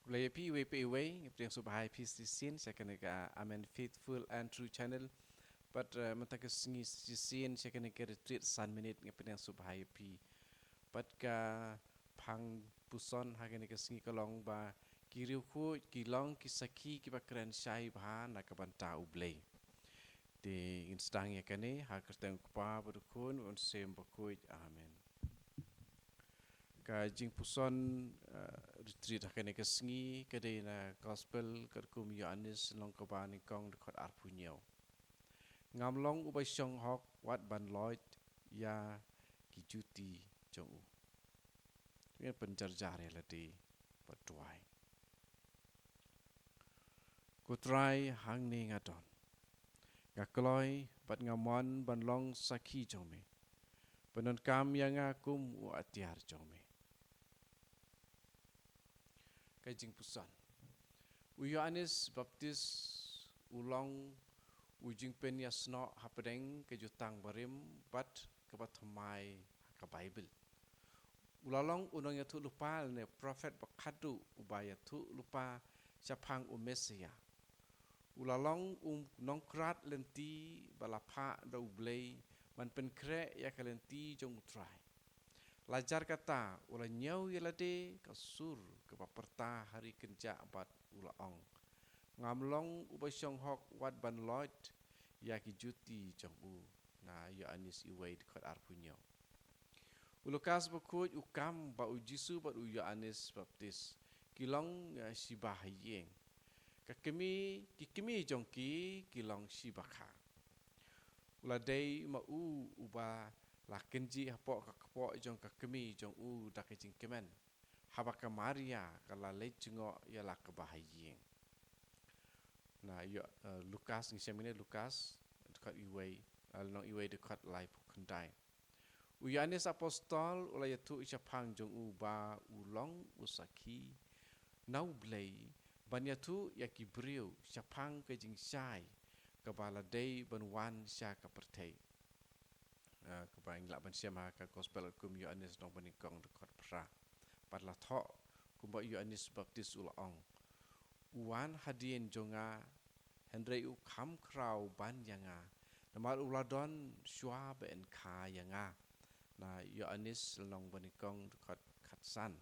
Ulay pi way pa iway, ipriyang subahay sin siya kanaga amen faithful and true channel. But matagas ngi sin siya kanaga retreat san minute nga pinang subahay pi. But ka pang puson ha kanaga ngi kalong ba kiriw ko kilong kisaki kibakran syai ba nakabanta ublay. Di instang ya kani ha kerteng kupa berukun on sem bakuj amen. Ka jing puson retreat hakane ka sngi kade na gospel kerkum Yohanes long ka bani kong dekot arpunyau ngamlong ubay syong hok wat ban loit ya kijuti jong u ngen penjarjar ya lati patwai kutrai hang ni ngadon ngakloi bat ngamon ban long saki jong me penon kam yang akum u atiar jong me kajing pusan Yohanes baptis ulong ujing pen yasno hapedeng kejutang barim bat kebatamai ka Bible ulalong unong yatu lupa ne prophet bakadu ubaya tu lupa syapang umesia ulalong nongkrat lenti balapa da ublay man pen kre ya kalenti jong utrai lajar kata ula nyau yalade kasur kebaperta hari kenja bat ulaong ngamlong ubasyong hok wat ban loit ya ki juti jong u na Yohanes iway dekat arpunyo ulukas bakuj ukam ba ujisu bat u Yohanes baptis kilong sibah yeng kikimi jong ki kilong sibakha uladei ma u uba la kenji hapo kakpo jong kakimi jong u dakijing kemen habaka Maria kala lejungo ya la kebahayeng na Lukas ni semine Lukas dekat iway long iway dekat lai pukendai Yohanes apostol ulay tu isyapang jong u ba ulong usaki nau blay banyatu yakibriu syapang kejing syai kabala day banwan sya kapertei kebayang lak ban syama ka gospel kum Yohanes dong banikong dekat pra padla tho kumba Yohanes baptis ulong uwan hadien jonga Henry u kam krau ban yanga namar uladon syua ben ka yanga na Yohanes long banikong dekat khatsan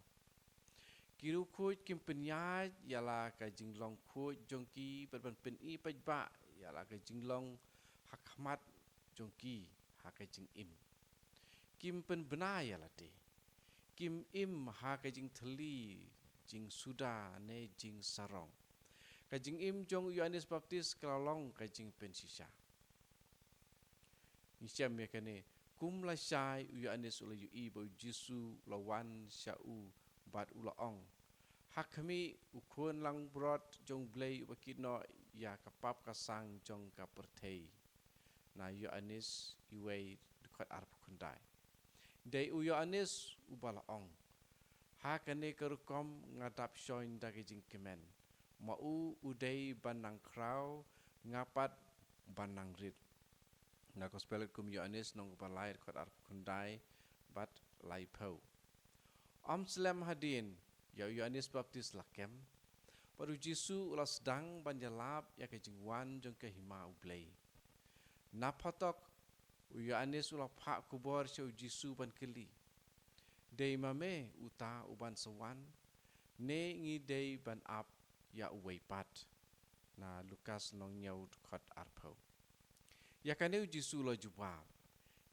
kiru kuj kim penyaj yala ka jinglong kuj jongki berban pen i pajba yala ka jinglong hakmat jongki haka jing im kim pen bena yala te kim im haka jing theli jing suda ne jing sarong ka jing im jong Yohanes baptis kalong ka jing pen sisa nisyam ya kane kum la syai Yohanes ula yu i bo jisu lawan syau bat ulaong hakmi ukun lang brot jong blay wakino ya kapap kasang jong kapertei na Yohanes iway dekat arpukundai dai u Yohanes ubalaong hakane kerukom ngadap syoin dagi jing kemen mau udai banang krau ngapat banang rit na gospel kum Yohanes nong balai dekat arpukundai bat lai pau Slam hadin ya Yohanes baptis lakem paru Jisu ulah sedang banjalap ya ke jingwan jong ke hima ublay napatok Yohanes ulah pak kubor syau Jisu ban keli dei mame uta uban sawan ne ngi dei ban ap ya uway pat na Lukas nong nyau dekat arpau ya kane Jisu lo jawab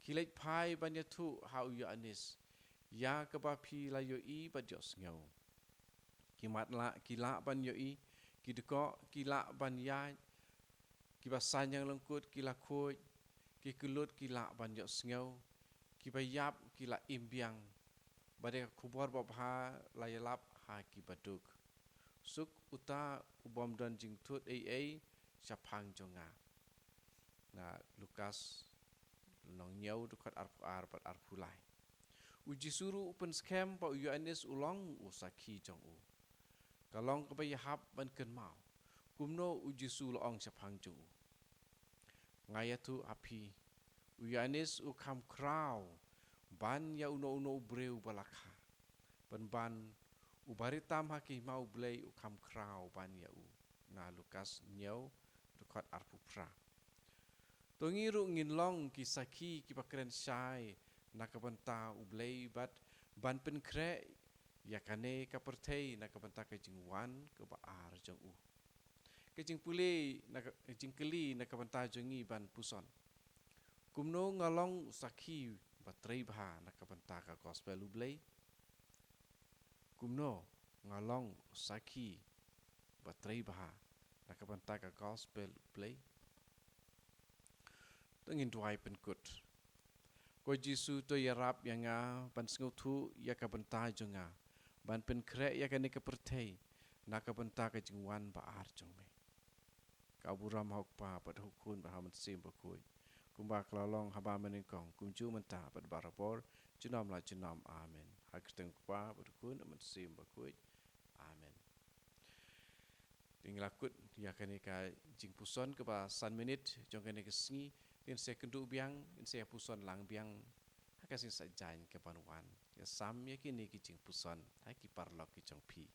kilait pai ban yatu ha Yohanes ya kebapi la yo i bajos ngau kimat la kila ban yo i kideko kila ban ya kibasan yang lengkut kila kuj kikulut kila ban yo ngau kibayap kila imbiang bade kubor babha layalap ha kibaduk suk uta ubom dan jingtut ai syapang jonga na Lukas nong nyau dekat arpulai uji suruh open scam pa Yohanes ulong usaki jong u kalong kebayahap ban ken mau kumno uji sulong syapang jong u ngayatu api Yohanes u kam krau ban ya uno breu balakha ban Ubari tam haki mau blei ukam krau ban ya u. Na Lukas nyau dukat arpu pra. Tongiru ngin long ki saki ki pakren syai na kabanta ublei bat ban pen kre ya kane ka pertei na kabanta ka jingwan ke baar jong u. Ke jing puli na jing keli na kabanta jongi ban puson. Kumno ngalong saki batrei bha na kabanta ka gospel ublei. Kumno ngalong saki batrei bha na kabanta ka gospel ublei. Tengin tuai penkut. Ko Jisu to yarap yang ban sengutu ya kabanta jonga. Ban pen kre ya kane ka pertei na kabanta ka jingwan baar jong me. Kaburam hok pa pat hukun bahaman sim bakui. Kumba kelalong haba meningkong kumju mentah pat barapor junam la junam amen. Hak teng pa berkun aman sim bakui amen. Tinglakut ya kane ka jing puson ke ba san minit jong kane ke sengi in se kendu biang in se puson lang biang hakasin sa jain ke panuan. Ya sam ya kini ki jing puson hai ki parlok ki jong pi.